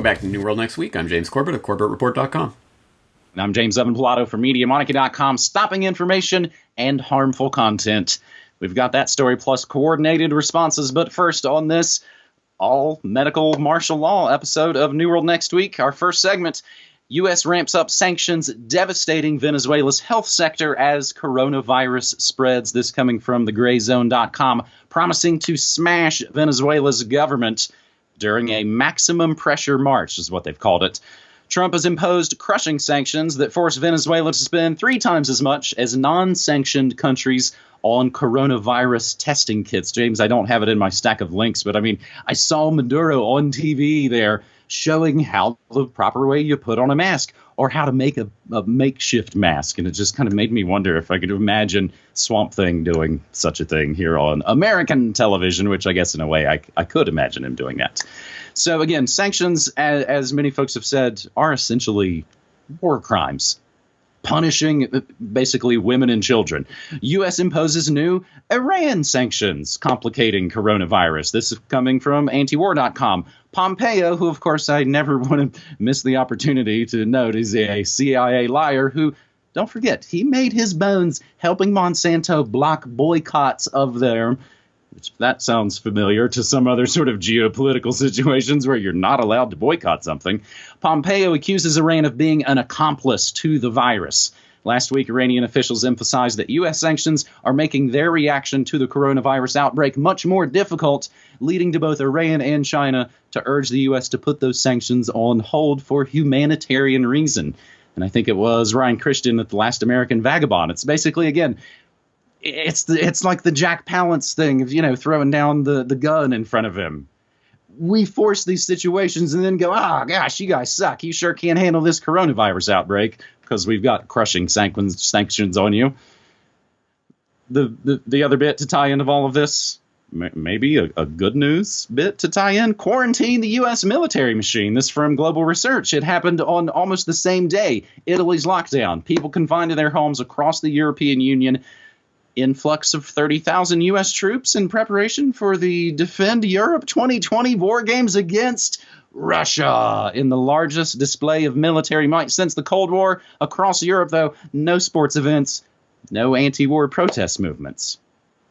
Welcome back to New World Next Week. I'm James Corbett of CorbettReport.com. And I'm James Evan Pilato from MediaMonarchy.com, stopping information and harmful content. We've got that story plus coordinated responses. But first on this all-medical martial law episode of New World Next Week, our first segment, U.S. ramps up sanctions devastating Venezuela's health sector as coronavirus spreads. This coming from thegrayzone.com, promising to smash Venezuela's government during a maximum pressure march, is what they've called it. Trump has imposed crushing sanctions that force Venezuela to spend 3 times as much as non-sanctioned countries on coronavirus testing kits. James, I don't have it in my stack of links, but I mean, I saw Maduro on TV there showing how the proper way you put on a mask or how to make a makeshift mask. And it just kind of made me wonder if I could imagine Swamp Thing doing such a thing here on American television, which I guess in a way I could imagine him doing that. So again, sanctions, as many folks have said, are essentially war crimes, punishing basically women and children. U.S. imposes new Iran sanctions, complicating coronavirus. This is coming from antiwar.com. Pompeo, who, of course, I never want to miss the opportunity to note, is a CIA liar who, don't forget, he made his bones helping Monsanto block boycotts of their, which that sounds familiar to some other sort of geopolitical situations where you're not allowed to boycott something. Pompeo accuses Iran of being an accomplice to the virus. Last week, Iranian officials emphasized that U.S. sanctions are making their reaction to the coronavirus outbreak much more difficult, leading to both Iran and China to urge the U.S. to put those sanctions on hold for humanitarian reason. And I think it was Ryan Christian at The Last American Vagabond. It's basically, again, it's like the Jack Palance thing of, throwing down the gun in front of him. We force these situations and then go, gosh, you guys suck. You sure can't handle this coronavirus outbreak because we've got crushing sanctions on you. The other bit to tie into all of this, maybe a good news bit to tie in, quarantine the U.S. military machine. This from Global Research. It happened on almost the same day. Italy's lockdown. People confined to their homes across the European Union. Influx of 30,000 U.S. troops in preparation for the Defend Europe 2020 war games against Russia. In the largest display of military might since the Cold War across Europe, though, no sports events, no anti-war protest movements.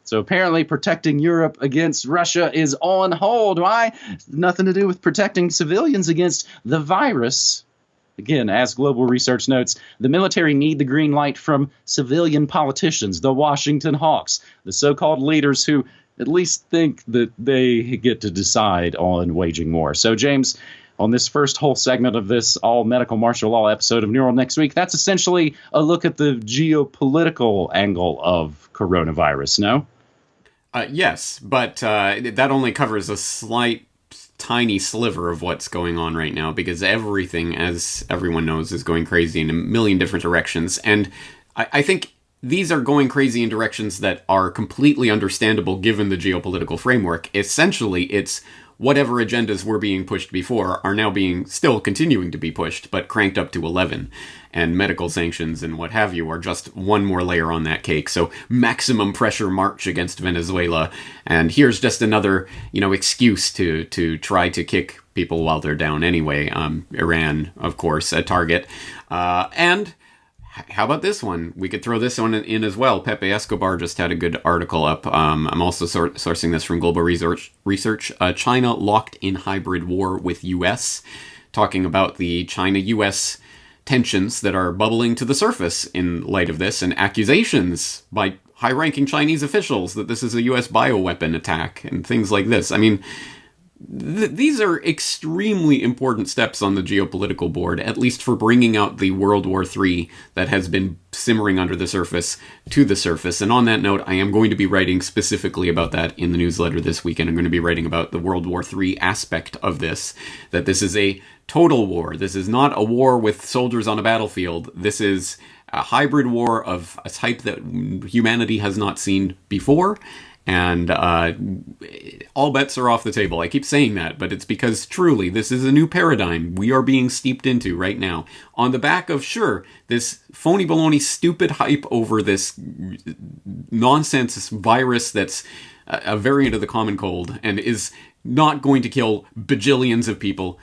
So apparently protecting Europe against Russia is on hold. Why? Nothing to do with protecting civilians against the virus. Again, as Global Research notes, the military need the green light from civilian politicians, the Washington Hawks, the so-called leaders who at least think that they get to decide on waging war. So, James, on this first whole segment of this all-medical martial law episode of New World Next Week, that's essentially a look at the geopolitical angle of coronavirus, no? Yes, but that only covers a tiny sliver of what's going on right now, because everything, as everyone knows, is going crazy in a million different directions. And I think these are going crazy in directions that are completely understandable given the geopolitical framework. Essentially, it's whatever agendas were being pushed before are now still continuing to be pushed, but cranked up to 11. And medical sanctions and what have you are just one more layer on that cake. So maximum pressure march against Venezuela. And here's just another, excuse to try to kick people while they're down anyway. Iran, of course, a target. And how about this one? We could throw this one in as well. Pepe Escobar just had a good article up. I'm also sourcing this from Global Research. China locked in hybrid war with U.S., talking about the China-U.S. tensions that are bubbling to the surface in light of this, and accusations by high-ranking Chinese officials that this is a U.S. bioweapon attack and things like this. I mean, these are extremely important steps on the geopolitical board, at least for bringing out the World War III that has been simmering under the surface to the surface. And on that note, I am going to be writing specifically about that in the newsletter this weekend. I'm going to be writing about the World War III aspect of this, that this is a total war. This is not a war with soldiers on a battlefield. This is a hybrid war of a type that humanity has not seen before. And all bets are off the table. I keep saying that, but it's because truly this is a new paradigm we are being steeped into right now. On the back of, sure, this phony baloney stupid hype over this nonsense virus that's a variant of the common cold and is not going to kill bajillions of people.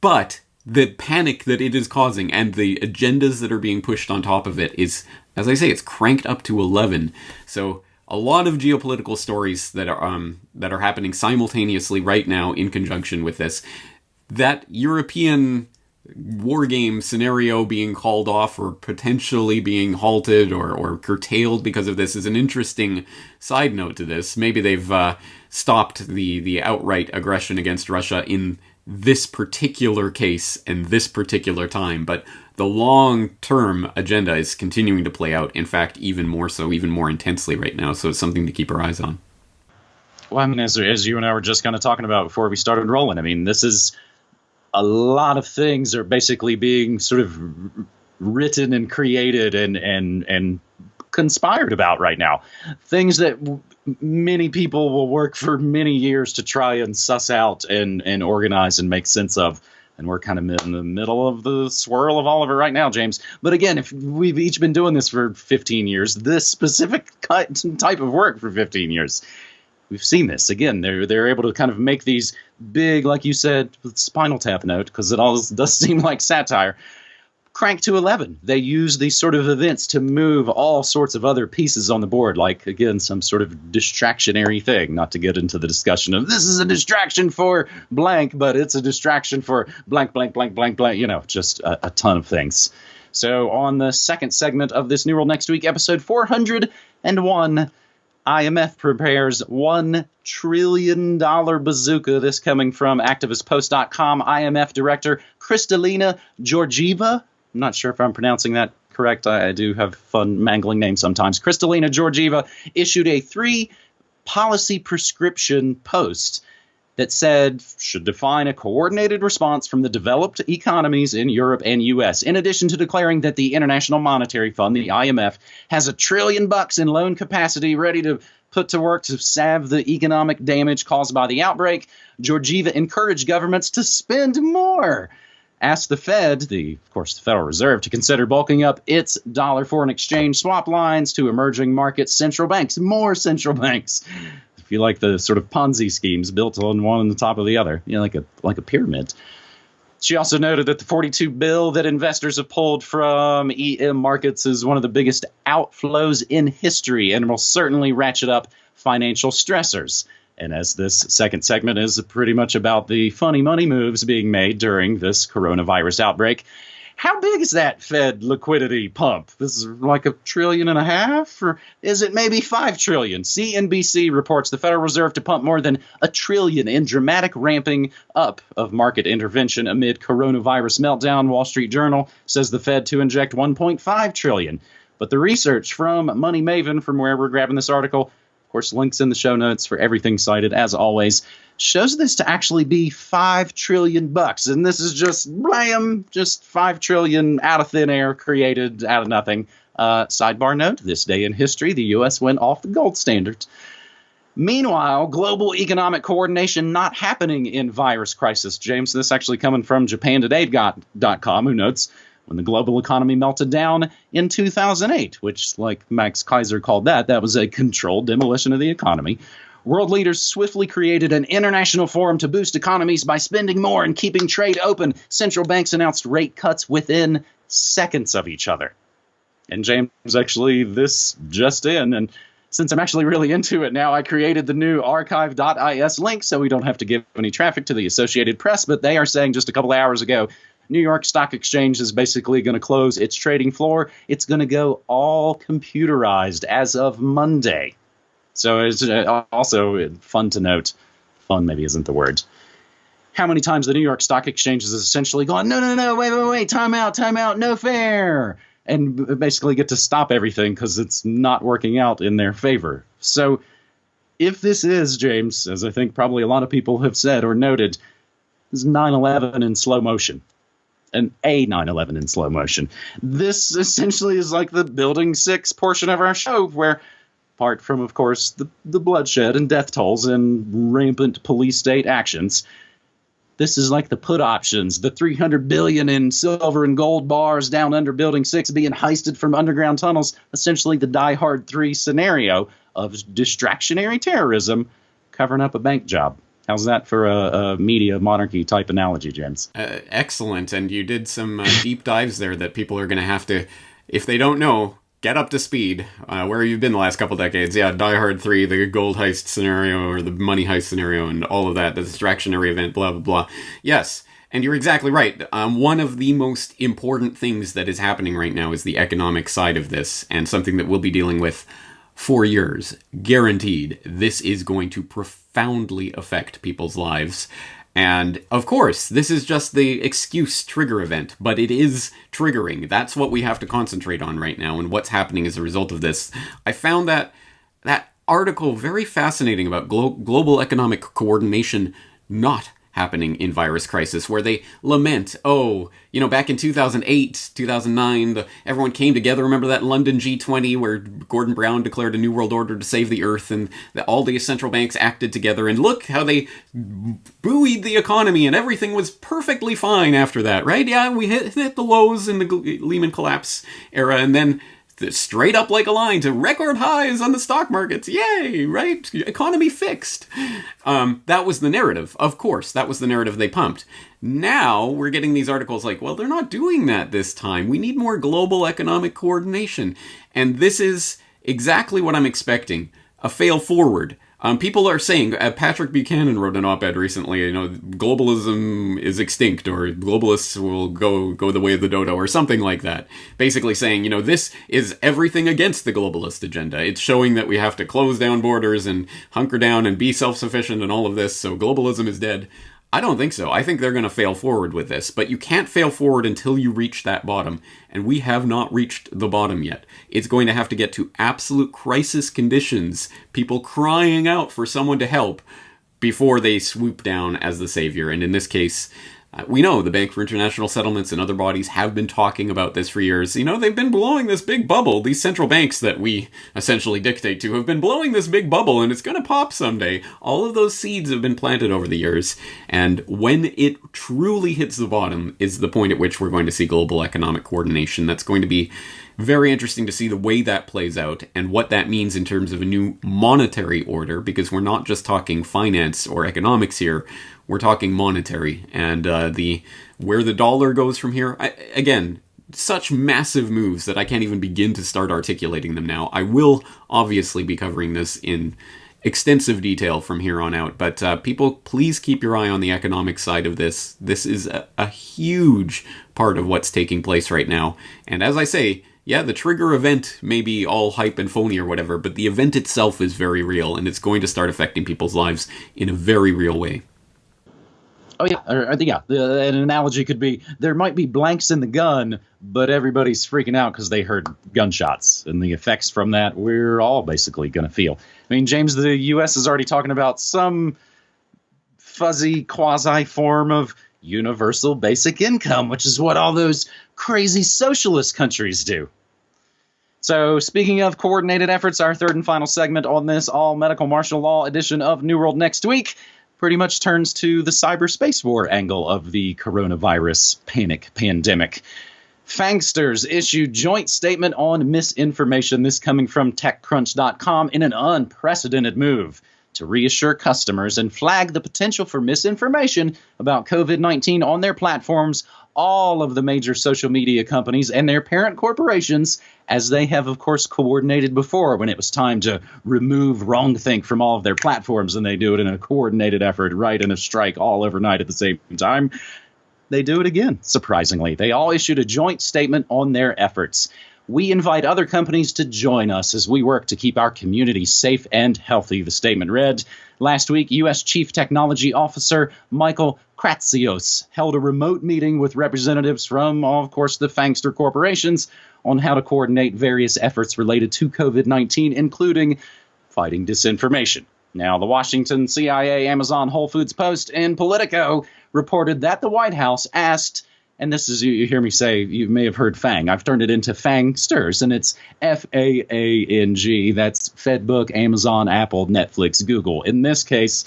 But the panic that it is causing and the agendas that are being pushed on top of it is, as I say, it's cranked up to 11. So a lot of geopolitical stories that are happening simultaneously right now in conjunction with this. That European war game scenario being called off or potentially being halted or curtailed because of this is an interesting side note to this. Maybe they've stopped the outright aggression against Russia in this particular case and this particular time, but the long-term agenda is continuing to play out. In fact, even more so, even more intensely right now. So it's something to keep our eyes on. Well, I mean, as you and I were just kind of talking about before we started rolling, I mean, this is a lot of things are basically being sort of written and created and conspired about right now. Things that many people will work for many years to try and suss out and organize and make sense of. And we're kind of in the middle of the swirl of all of it right now, James. But again, if we've each been doing this for 15 years, this specific type of work for 15 years, we've seen this. Again, they're able to kind of make these big, like you said, Spinal Tap note, because it all does seem like satire, crank to 11. They use these sort of events to move all sorts of other pieces on the board, like, again, some sort of distractionary thing, not to get into the discussion of this is a distraction for blank, but it's a distraction for blank, blank, blank, blank, blank, just a ton of things. So on the second segment of this New World Next Week, episode 401, IMF prepares $1 trillion bazooka. This coming from activistpost.com. IMF Director Kristalina Georgieva. I'm not sure if I'm pronouncing that correct. I do have fun mangling names sometimes. Kristalina Georgieva issued a 3-policy prescription post that said should define a coordinated response from the developed economies in Europe and U.S., in addition to declaring that the International Monetary Fund, the IMF, has $1 trillion in loan capacity ready to put to work to salve the economic damage caused by the outbreak. Georgieva encouraged governments to spend more, asked the Fed, of course, the Federal Reserve, to consider bulking up its dollar foreign exchange swap lines to emerging market central banks, more central banks. If you like the sort of Ponzi schemes built on one on the top of the other, like a pyramid. She also noted that the $42 billion that investors have pulled from EM markets is one of the biggest outflows in history and will certainly ratchet up financial stressors. And as this second segment is pretty much about the funny money moves being made during this coronavirus outbreak, how big is that Fed liquidity pump? This is like $1.5 trillion, or is it maybe $5 trillion? CNBC reports the Federal Reserve to pump more than $1 trillion in dramatic ramping up of market intervention amid coronavirus meltdown. Wall Street Journal says the Fed to inject $1.5 trillion. But the research from Money Maven, from where we're grabbing this article, of course, links in the show notes for everything cited, as always, shows this to actually be $5 trillion. And this is just, blam, just $5 trillion out of thin air, created out of nothing. Sidebar note, this day in history, the U.S. went off the gold standard. Meanwhile, global economic coordination not happening in virus crisis. James, this actually coming from JapanToday.com, who notes, when the global economy melted down in 2008, which, like Max Kaiser called that was a controlled demolition of the economy. World leaders swiftly created an international forum to boost economies by spending more and keeping trade open. Central banks announced rate cuts within seconds of each other. And James, actually, this just in, and since I'm actually really into it now, I created the new archive.is link so we don't have to give any traffic to the Associated Press, but they are saying just a couple of hours ago, New York Stock Exchange is basically going to close its trading floor. It's going to go all computerized as of Monday. So it's also fun to note, fun maybe isn't the word, how many times the New York Stock Exchange is essentially going, no, wait, time out, no fair, and basically get to stop everything because it's not working out in their favor. So if this is, James, as I think probably a lot of people have said or noted, is 9/11 in slow motion. A 9/11 in slow motion. This essentially is like the Building 6 portion of our show, where, apart from, of course, the bloodshed and death tolls and rampant police state actions, this is like the put options, the $300 billion in silver and gold bars down under Building 6 being heisted from underground tunnels, essentially the Die Hard 3 scenario of distractionary terrorism covering up a bank job. How's that for a media monarchy type analogy, James? Excellent. And you did some deep dives there that people are going to have to, if they don't know, get up to speed. Where you've been the last couple decades. Yeah, Die Hard 3, the gold heist scenario, or the money heist scenario, and all of that, the distractionary event, blah, blah, blah. Yes, and you're exactly right. One of the most important things that is happening right now is the economic side of this, and something that we'll be dealing with for years. Guaranteed. This is going to profoundly affect people's lives. And, of course, this is just the excuse trigger event, but it is triggering. That's what we have to concentrate on right now, and what's happening as a result of this. I found that article very fascinating about global economic coordination not happening in virus crisis, where they lament, back in 2008, 2009, everyone came together. Remember that London G20 where Gordon Brown declared a new world order to save the earth, and all the central banks acted together, and look how they buoyed the economy, and everything was perfectly fine after that, right? Yeah, we hit the lows in the Lehman collapse era, and then straight up like a line to record highs on the stock markets. Yay, right? Economy fixed. That was the narrative. Of course, that was the narrative they pumped. Now we're getting these articles like, well, they're not doing that this time. We need more global economic coordination. And this is exactly what I'm expecting. A fail forward. People are saying, Patrick Buchanan wrote an op-ed recently, globalism is extinct, or globalists will go the way of the dodo, or something like that. Basically saying, this is everything against the globalist agenda. It's showing that we have to close down borders and hunker down and be self-sufficient and all of this, so globalism is dead. I don't think so. I think they're going to fail forward with this, but you can't fail forward until you reach that bottom, and we have not reached the bottom yet. It's going to have to get to absolute crisis conditions, people crying out for someone to help, before they swoop down as the savior. And in this case, we know the Bank for International Settlements and other bodies have been talking about this for years. They've been blowing this big bubble. These central banks that we essentially dictate to have been blowing this big bubble, and it's going to pop someday. All of those seeds have been planted over the years. And when it truly hits the bottom is the point at which we're going to see global economic coordination. That's going to be very interesting to see the way that plays out and what that means in terms of a new monetary order, because we're not just talking finance or economics here. We're talking monetary, and where the dollar goes from here. Again, such massive moves that I can't even begin to start articulating them now. I will obviously be covering this in extensive detail from here on out, but people, please keep your eye on the economic side of this. This is a huge part of what's taking place right now, and as I say, yeah, the trigger event may be all hype and phony or whatever, but the event itself is very real, and it's going to start affecting people's lives in a very real way. Oh, yeah. An analogy could be there might be blanks in the gun, but everybody's freaking out because they heard gunshots. And the effects from that, we're all basically going to feel. I mean, James, the U.S. is already talking about some fuzzy quasi-form of universal basic income, which is what all those crazy socialist countries do. So speaking of coordinated efforts, our third and final segment on this all-medical martial law edition of New World Next Week pretty much turns to the cyberspace war angle of the coronavirus panic pandemic. FAANGsters issued joint statement on misinformation, this coming from TechCrunch.com, in an unprecedented move to reassure customers and flag the potential for misinformation about COVID-19 on their platforms. All of the major social media companies and their parent corporations, as they have, of course, coordinated before when it was time to remove wrongthink from all of their platforms, and they do it in a coordinated effort, right, in a strike all overnight at the same time. They do it again, surprisingly. They all issued a joint statement on their efforts. We invite other companies to join us as we work to keep our community safe and healthy, the statement read. Last week, U.S. Chief Technology Officer Michael Kratsios held a remote meeting with representatives from, of course, the FAANGster corporations on how to coordinate various efforts related to COVID-19, including fighting disinformation. Now, the Washington, CIA, Amazon, Whole Foods Post, and Politico reported that the White House asked, and this is, you hear me say, you may have heard FAANG. I've turned it into FAANGsters, and it's FAANG. That's Fedbook, Amazon, Apple, Netflix, Google. In this case,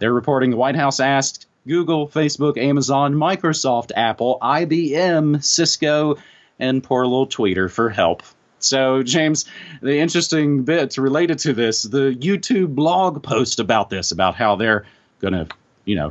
they're reporting the White House asked Google, Facebook, Amazon, Microsoft, Apple, IBM, Cisco, and poor little Twitter for help. So, James, the interesting bit related to this, the YouTube blog post about this, about how they're gonna,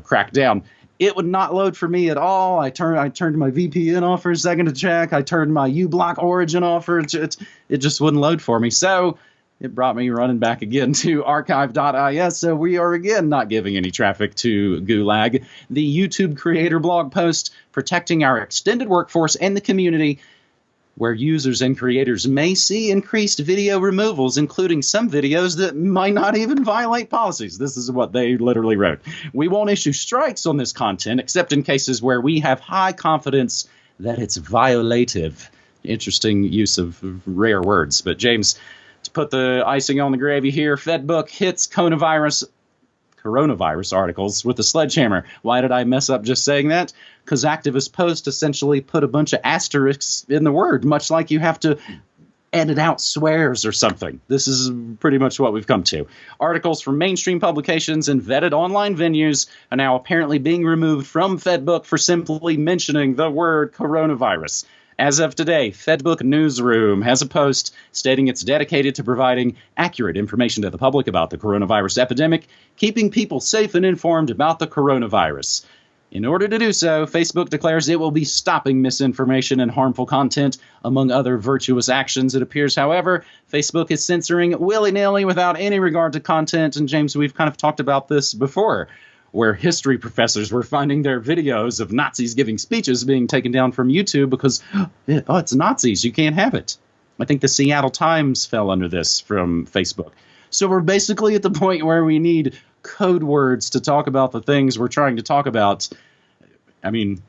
crack down. It would not load for me at all. I turned my VPN off for a second to check. I turned my uBlock origin off for it just wouldn't load for me. So it brought me running back again to archive.is. So we are again not giving any traffic to Gulag. The YouTube creator blog post protecting our extended workforce and the community, where users and creators may see increased video removals, including some videos that might not even violate policies. This is what they literally wrote. We won't issue strikes on this content, except in cases where we have high confidence that it's violative. Interesting use of rare words. But James, to put the icing on the gravy here, Fedbook hits coronavirus articles with a sledgehammer. Why did I mess up just saying that? Because activist posts essentially put a bunch of asterisks in the word, much like you have to edit out swears or something. This is pretty much what we've come to. Articles from mainstream publications and vetted online venues are now apparently being removed from Fedbook for simply mentioning the word coronavirus. As of today, Fedbook Newsroom has a post stating it's dedicated to providing accurate information to the public about the coronavirus epidemic, keeping people safe and informed about the coronavirus. In order to do so, Facebook declares it will be stopping misinformation and harmful content, among other virtuous actions. It appears, however, Facebook is censoring willy-nilly without any regard to content. And James, we've kind of talked about this before, where history professors were finding their videos of Nazis giving speeches being taken down from YouTube because, it's Nazis, you can't have it. I think the Seattle Times fell under this from Facebook. So we're basically at the point where we need code words to talk about the things we're trying to talk about. I mean,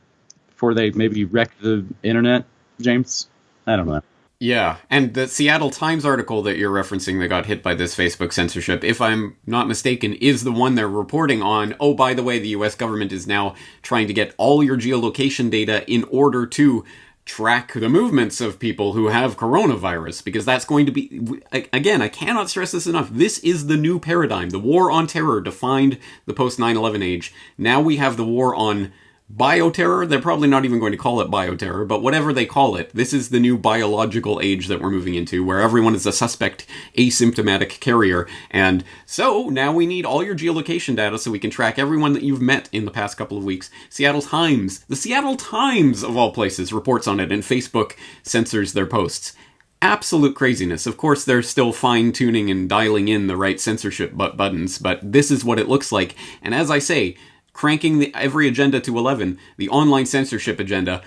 before they maybe wreck the internet, James? I don't know. Yeah, and the Seattle Times article that you're referencing that got hit by this Facebook censorship, if I'm not mistaken, is the one they're reporting on. Oh, by the way, the US government is now trying to get all your geolocation data in order to track the movements of people who have coronavirus, because that's going to be, again, I cannot stress this enough, this is the new paradigm. The war on terror defined the post-9/11 age. Now we have the war on bioterror. They're probably not even going to call it bioterror, but whatever they call it, this is the new biological age that we're moving into, where everyone is a suspect asymptomatic carrier. And so now we need all your geolocation data so we can track everyone that you've met in the past couple of weeks. The Seattle Times of all places reports on it, and Facebook censors their posts. Absolute craziness. Of course, they're still fine-tuning and dialing in the right censorship buttons, but this is what it looks like. And as I say, cranking every agenda to 11, the online censorship agenda,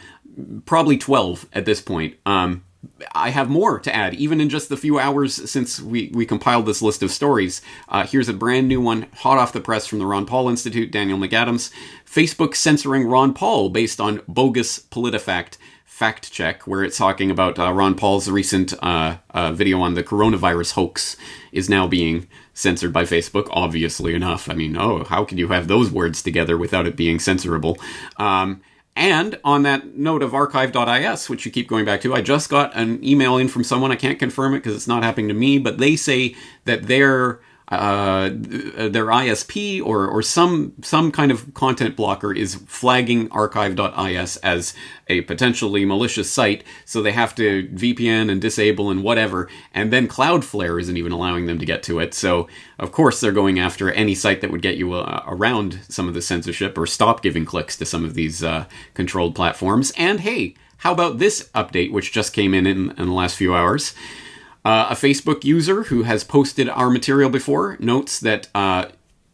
probably 12 at this point. I have more to add, even in just the few hours since we compiled this list of stories. Here's a brand new one, hot off the press from the Ron Paul Institute, Daniel McAdams. Facebook censoring Ron Paul based on bogus PolitiFact fact check, where it's talking about Ron Paul's recent video on the coronavirus hoax is now being censored by Facebook, obviously enough. I mean, how could you have those words together without it being censorable? And on that note of archive.is, which you keep going back to, I just got an email in from someone. I can't confirm it because it's not happening to me, but they say that their ISP or some kind of content blocker is flagging archive.is as a potentially malicious site, so they have to VPN and disable and whatever, and then Cloudflare isn't even allowing them to get to it. So of course they're going after any site that would get you around some of the censorship or stop giving clicks to some of these controlled platforms. And hey, how about this update which just came in the last few hours? A Facebook user who has posted our material before notes that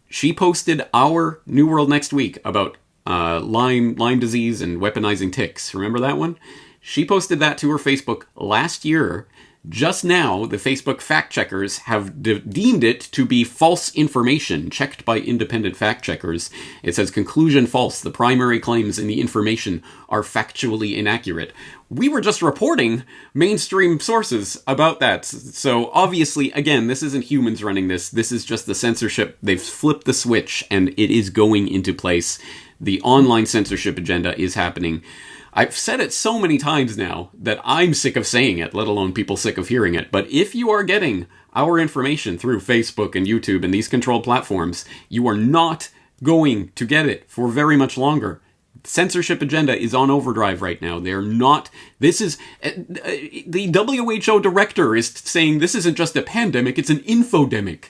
she posted our New World Next Week about Lyme disease and weaponizing ticks. Remember that one? She posted that to her Facebook last year. Just now, the Facebook fact checkers have deemed it to be false information, checked by independent fact checkers. It says, conclusion false. The primary claims in the information are factually inaccurate. We were just reporting mainstream sources about that. So obviously, again, this isn't humans running this. This is just the censorship. They've flipped the switch and it is going into place. The online censorship agenda is happening. I've said it so many times now that I'm sick of saying it, let alone people sick of hearing it. But if you are getting our information through Facebook and YouTube and these controlled platforms, you are not going to get it for very much longer. censorship agenda is on overdrive right now. They're not. This is the WHO director is saying this isn't just a pandemic; it's an infodemic.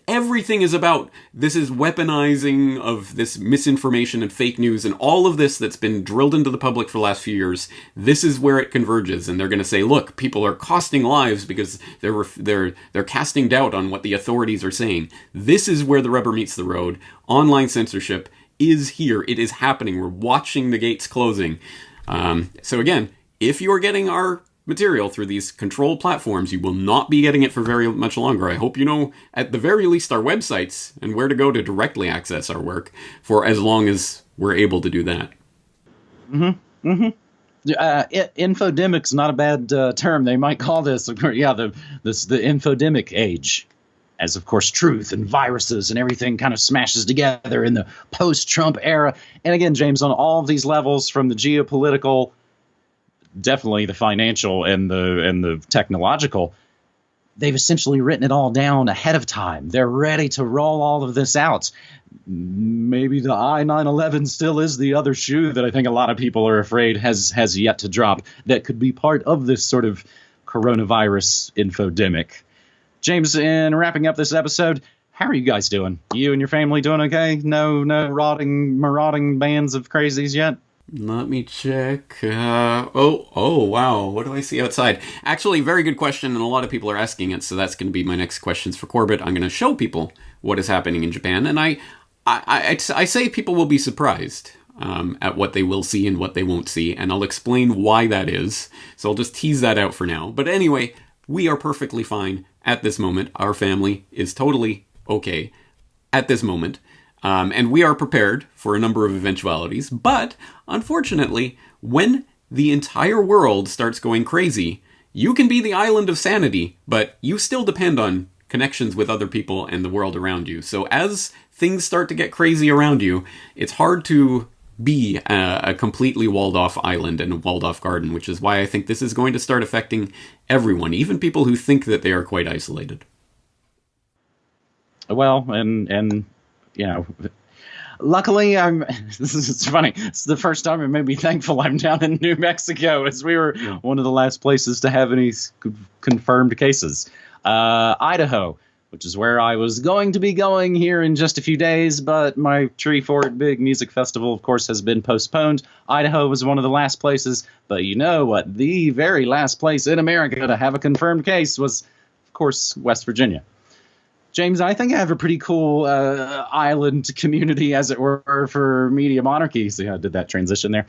Everything is about this is weaponizing of this misinformation and fake news and all of this that's been drilled into the public for the last few years. This is where it converges, and they're going to say, look, people are costing lives because they're casting doubt on what the authorities are saying. This is where the rubber meets the road. Online censorship is here. It is happening. We're watching the gates closing. So again, if you are getting our material through these controlled platforms, you will not be getting it for very much longer. I hope you know, at the very least, our websites and where to go to directly access our work for as long as we're able to do that. Infodemic's not a bad term. They might call this, the infodemic age. As, of course, truth and viruses and everything kind of smashes together in the post-Trump era. And again, James, on all of these levels, from the geopolitical, definitely the financial and the technological, they've essentially written it all down ahead of time. They're ready to roll all of this out. Maybe the I-911 still is the other shoe that I think a lot of people are afraid has yet to drop that could be part of this sort of coronavirus infodemic. James, in wrapping up this episode, how are you guys doing? You and your family doing okay? No marauding bands of crazies yet? Let me check. Oh, wow. What do I see outside? Actually, very good question, and a lot of people are asking it, so that's going to be my next questions for Corbett. I'm going to show people what is happening in Japan, and I say people will be surprised at what they will see and what they won't see, and I'll explain why that is. So I'll just tease that out for now. But anyway, we are perfectly fine at this moment. Our family is totally okay at this moment. And we are prepared for a number of eventualities. But unfortunately, when the entire world starts going crazy, you can be the island of sanity, but you still depend on connections with other people and the world around you. So as things start to get crazy around you, it's hard to be a completely walled off island and a walled off garden, which is why I think this is going to start affecting everyone, even people who think that they are quite isolated. Well, and you know, luckily it's funny. It's the first time it made me thankful I'm down in New Mexico, as we were one of the last places to have any confirmed cases. Idaho, which is where I was going to be going here in just a few days, but my Tree Fort Big Music Festival, of course, has been postponed. Idaho was one of the last places, but you know what? The very last place in America to have a confirmed case was, of course, West Virginia. James, I think I have a pretty cool island community, as it were, for Media Monarchy. See how I did that transition there?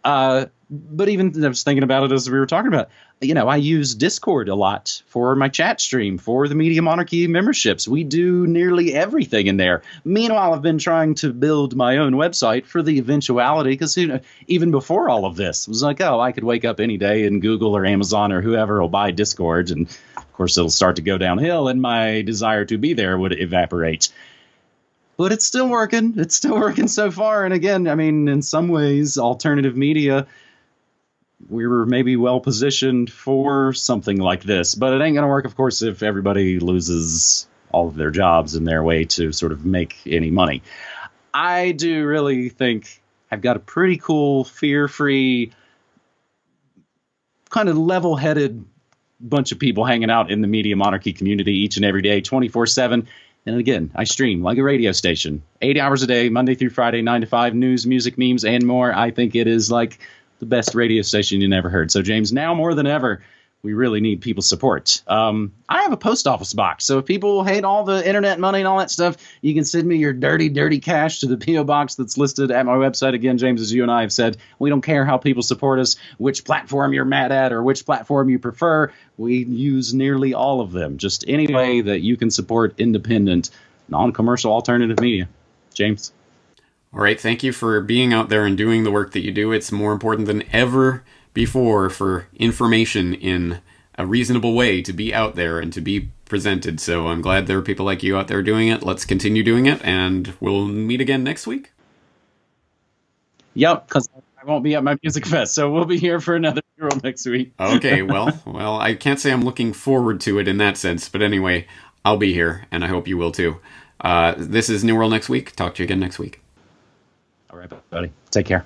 But even I was thinking about it as we were talking about, you know, I use Discord a lot for my chat stream, for the Media Monarchy memberships. We do nearly everything in there. Meanwhile, I've been trying to build my own website for the eventuality, because even before all of this, it was like, oh, I could wake up any day and Google or Amazon or whoever will buy Discord. And of course, it'll start to go downhill and my desire to be there would evaporate. But it's still working. It's still working so far. And again, I mean, in some ways, alternative media, we were maybe well positioned for something like this. But it ain't going to work, of course, if everybody loses all of their jobs and their way to sort of make any money. I do really think I've got a pretty cool, fear-free, kind of level-headed bunch of people hanging out in the Media Monarchy community each and every day, 24/7. And again, I stream like a radio station, 8 hours a day, Monday through Friday, 9 to 5, news, music, memes, and more. I think it is like the best radio station you never heard. So, James, now more than ever, we really need people's support. I have a post office box. So if people hate all the internet money and all that stuff, you can send me your dirty, dirty cash to the P.O. box that's listed at my website. Again, James, as you and I have said, we don't care how people support us, which platform you're mad at or which platform you prefer. We use nearly all of them. Just any way that you can support independent, non-commercial alternative media. James? All right. Thank you for being out there and doing the work that you do. It's more important than ever before for information in a reasonable way to be out there and to be presented. So I'm glad there are people like you out there doing it. Let's continue doing it, and we'll meet again next week. Yep, because I won't be at my music fest, so we'll be here for another mural next week. Okay, well, I can't say I'm looking forward to it in that sense, but anyway, I'll be here, and I hope you will too. This is New World Next Week. Talk to you again next week. All right, buddy. Take care.